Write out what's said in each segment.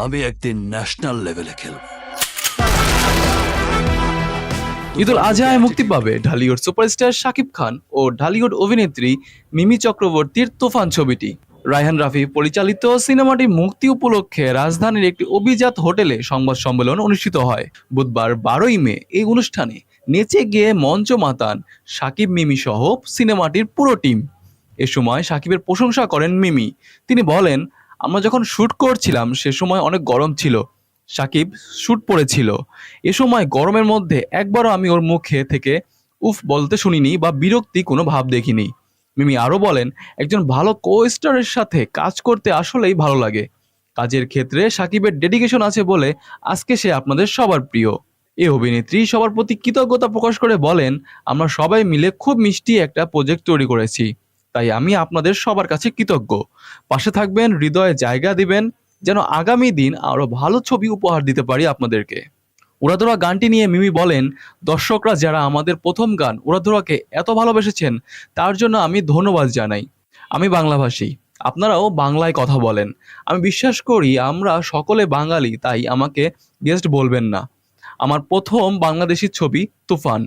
আমি একদিন ন্যাশনাল লেভেলে খেলব। ঈদুল আজহায় মুক্তি পাবে ঢালিউড সুপারস্টার শাকিব খান ও ঢালিউড অভিনেত্রী মিমি চক্রবর্তীর তুফান ছবিটি। রায়হান রাফি পরিচালিত সিনেমাটি মুক্তি উপলক্ষে রাজধানীর একটি অভিজাত হোটেলে সংবাদ সম্মেলন অনুষ্ঠিত হয়। বুধবার 12ই মে এই অনুষ্ঠানে নেচে গিয়ে মঞ্চ মাতান শাকিব মিমি সহ সিনেমাটির পুরো টিম। এ সময় শাকিবের প্রশংসা করেন মিমি। তিনি বলেন, আমরা যখন শুট করছিলাম সে সময় অনেক গরম ছিল। সাকিব শুট পড়েছিল। এ সময় গরমের মধ্যে একবারও আমি ওর মুখে থেকে উফ বলতে শুনিনি বা বিরক্তি কোনো ভাব দেখিনি। মিমি আরও বলেন, একজন ভালো কো স্টারের সাথে কাজ করতে আসলেই ভালো লাগে। কাজের ক্ষেত্রে সাকিবের ডেডিকেশন আছে বলে আজকে সে আপনাদের সবার প্রিয়। এই অভিনেত্রী সবার প্রতি কৃতজ্ঞতা প্রকাশ করে বলেন, আমরা সবাই মিলে খুব মিষ্টি একটা প্রজেক্ট তৈরি করেছি, তাই আমি আপনাদের সবার কাছে কৃতজ্ঞ। পাশে থাকবেন, হৃদয়ে জায়গা দিবেন, যেন আগামী দিন আরো ভালো ছবি উপহার দিতে পারি আপনাদেরকে। উড়াধুরা গানটি নিয়ে মিমি বলেন, দর্শকরা যারা আমাদের প্রথম গান উড়াধুরাকে এত ভালোবেসেছেন তার জন্য আমি ধন্যবাদ জানাই। আমি বাংলাভাষী, আপনারাও বাংলায় কথা বলেন। আমি বিশ্বাস করি আমরা সকলে বাঙালি, তাই আমাকে গেস্ট বলবেন না। আমার প্রথম বাংলাদেশি ছবি তুফান।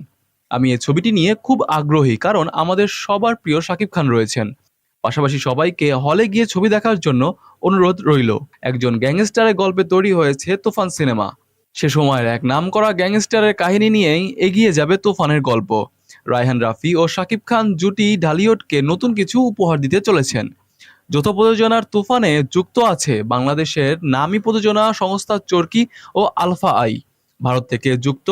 আমি এই ছবিটি নিয়ে খুব আগ্রহী, কারণ আমাদের সবার প্রিয় শাকিব খান রয়েছেন। পাশাপাশি সবাইকে হলে গিয়ে ছবি দেখার জন্য অনুরোধ রইল। একজন গ্যাংস্টারের গল্পে তৈরি হয়েছে তুফান সিনেমা। সে সময়ের এক নামকরা গ্যাংস্টারের কাহিনী নিয়েই এগিয়ে যাবে তুফানের গল্প। রায়হান রাফি ও শাকিব খান জুটি ঢালিউডকে নতুন কিছু উপহার দিতে চলেছেন। যৌথ প্রযোজনার তুফানে যুক্ত আছে বাংলাদেশের নামী প্রযোজনা সংস্থা চরকি ও আলফা আই। ভারত থেকে যুক্ত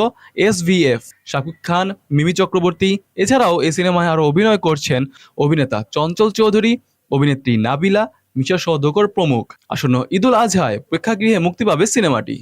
এসভিএফ, শাকিব খান, মিমি চক্রবর্তী। এছাড়াও এই সিনেমায় আরও অভিনয় করছেন অভিনেতা চঞ্চল চৌধুরী, অভিনেত্রী নাবিলা, মিশা সওদাগর প্রমুখ। আসন্ন ঈদুল আজহায় প্রেক্ষাগৃহে মুক্তি পাবে সিনেমাটি।